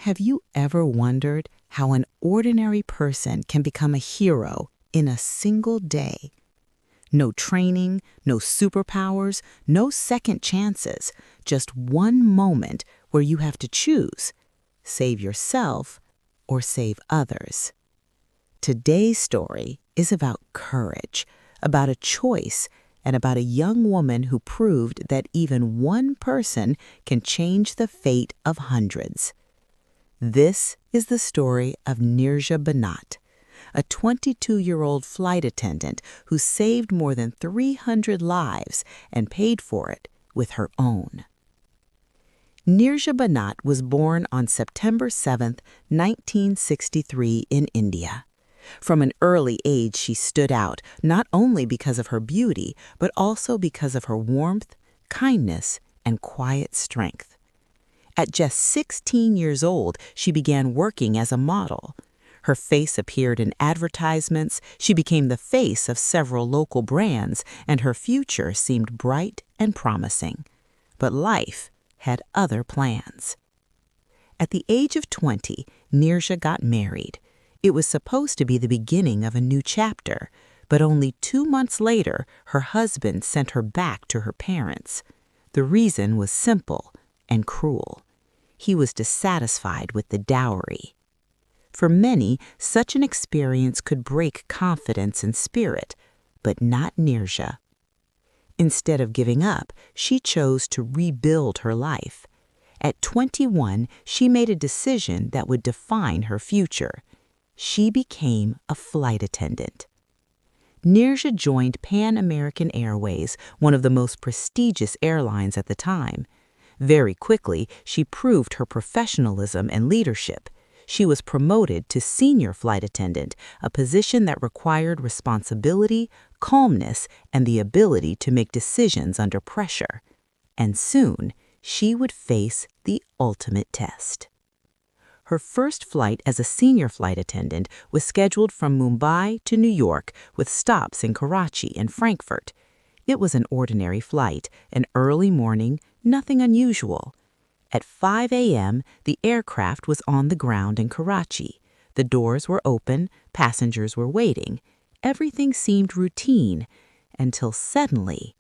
Have you ever wondered how an ordinary person can become a hero in a single day? No training, no superpowers, no second chances, just one moment where you have to choose: save yourself or save others. Today's story is about courage, about a choice, and about a young woman who proved that even one person can change the fate of hundreds. This is the story of Neerja Bhanot, a 22-year-old flight attendant who saved more than 300 lives and paid for it with her own. Neerja Bhanot was born on September 7, 1963 in India. From an early age, she stood out not only because of her beauty, but also because of her warmth, kindness, and quiet strength. At just 16 years old, she began working as a model. Her face appeared in advertisements, she became the face of several local brands, and her future seemed bright and promising. But life had other plans. At the age of 20, Neerja got married. It was supposed to be the beginning of a new chapter, but only 2 months later, her husband sent her back to her parents. The reason was simple and cruel. He was dissatisfied with the dowry. For many, such an experience could break confidence and spirit, but not Neerja. Instead of giving up, she chose to rebuild her life. At 21, she made a decision that would define her future. She became a flight attendant. Neerja joined Pan American Airways, one of the most prestigious airlines at the time. Very quickly, she proved her professionalism and leadership. She was promoted to senior flight attendant, a position that required responsibility, calmness, and the ability to make decisions under pressure. And soon, she would face the ultimate test. Her first flight as a senior flight attendant was scheduled from Mumbai to New York, with stops in Karachi and Frankfurt. It was an ordinary flight, an early morning, nothing unusual. At 5 a.m., the aircraft was on the ground in Karachi. The doors were open, passengers were waiting. Everything seemed routine, until suddenly,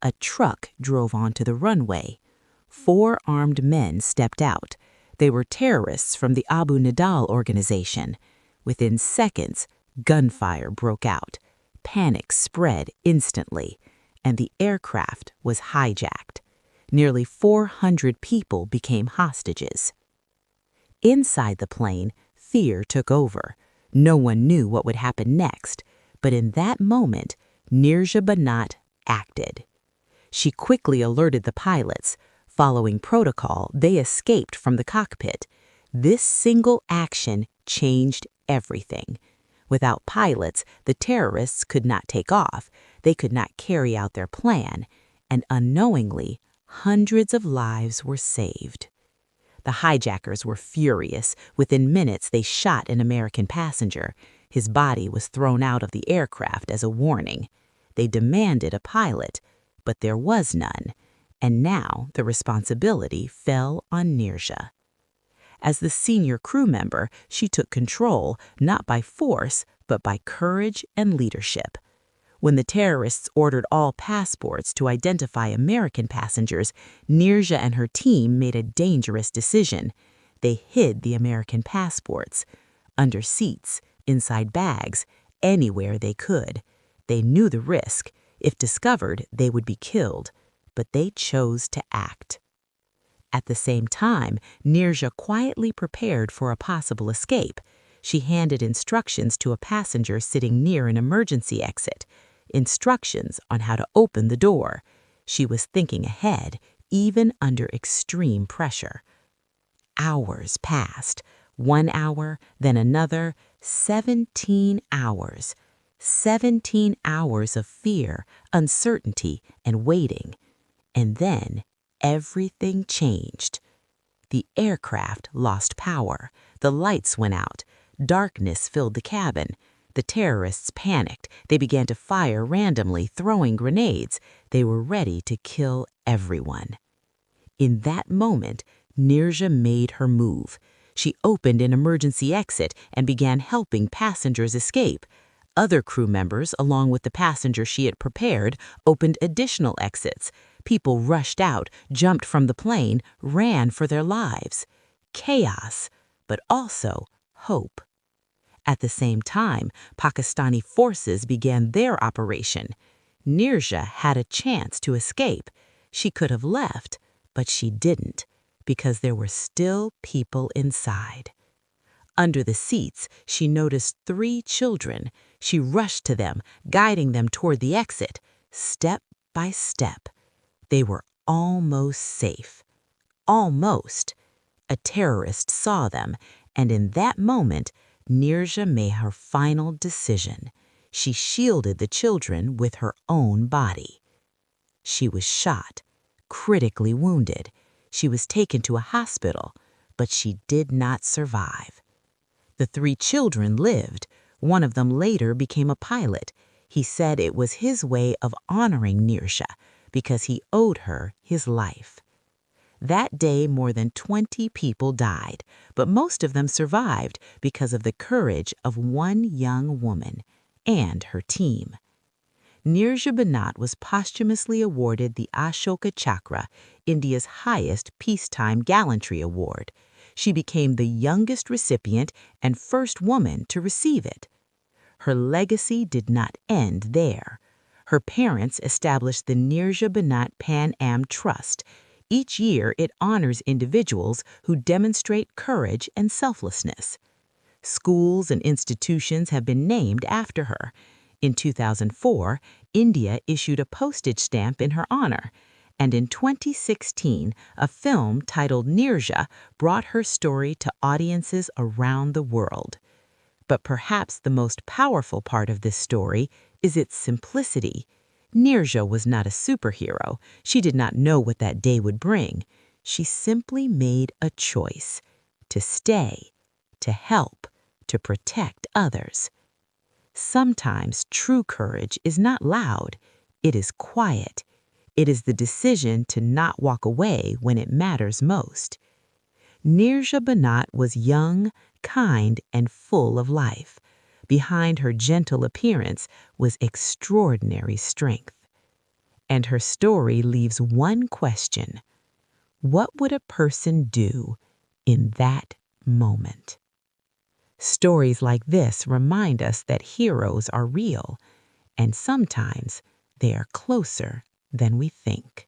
a truck drove onto the runway. 4 armed men stepped out. They were terrorists from the Abu Nidal organization. Within seconds, gunfire broke out. Panic spread instantly, and the aircraft was hijacked. Nearly 400 people became hostages. Inside the plane, fear took over. No one knew what would happen next, but in that moment, Neerja Bhanot acted. She quickly alerted the pilots. Following protocol, they escaped from the cockpit. This single action changed everything. Without pilots, the terrorists could not take off. They could not carry out their plan, and unknowingly, hundreds of lives were saved. The hijackers were furious. Within minutes, they shot an American passenger. His body was thrown out of the aircraft as a warning. They demanded a pilot, but there was none, and now the responsibility fell on Neerja. As the senior crew member, she took control, not by force, but by courage and leadership. When the terrorists ordered all passports to identify American passengers, Neerja and her team made a dangerous decision. They hid the American passports under seats, inside bags, anywhere they could. They knew the risk. If discovered, they would be killed, but they chose to act. At the same time, Neerja quietly prepared for a possible escape. She handed instructions to a passenger sitting near an emergency exit. Instructions on how to open the door. She was thinking ahead, even under extreme pressure. Hours passed. 1 hour, then another. 17 hours. 17 hours of fear, uncertainty, and waiting. And then everything changed. The aircraft lost power. The lights went out. Darkness filled the cabin. The terrorists panicked. They began to fire randomly, throwing grenades. They were ready to kill everyone. In that moment, Neerja made her move. She opened an emergency exit and began helping passengers escape. Other crew members, along with the passenger she had prepared, opened additional exits. People rushed out, jumped from the plane, ran for their lives. Chaos, but also hope. At the same time, Pakistani forces began their operation. Neerja had a chance to escape. She could have left, but she didn't, because there were still people inside. Under the seats, she noticed 3 children. She rushed to them, guiding them toward the exit, step by step. They were almost safe. Almost. A terrorist saw them, and in that moment, Neerja made her final decision. She shielded the children with her own body. She was shot, critically wounded. She was taken to a hospital, but she did not survive. The 3 children lived. One of them later became a pilot. He said it was his way of honoring Neerja because he owed her his life. That day, more than 20 people died, but most of them survived because of the courage of one young woman and her team. Neerja Bhanot was posthumously awarded the Ashoka Chakra, India's highest peacetime gallantry award. She became the youngest recipient and first woman to receive it. Her legacy did not end there. Her parents established the Neerja Bhanot Pan Am Trust. Each year, it honors individuals who demonstrate courage and selflessness. Schools and institutions have been named after her. In 2004, India issued a postage stamp in her honor. And in 2016, a film titled Neerja brought her story to audiences around the world. But perhaps the most powerful part of this story is its simplicity. Neerja was not a superhero. She did not know what that day would bring. She simply made a choice to stay, to help, to protect others. Sometimes true courage is not loud. It is quiet. It is the decision to not walk away when it matters most. Neerja Bhanot was young, kind, and full of life. Behind her gentle appearance was extraordinary strength. And her story leaves one question: what would a person do in that moment? Stories like this remind us that heroes are real, and sometimes they are closer than we think.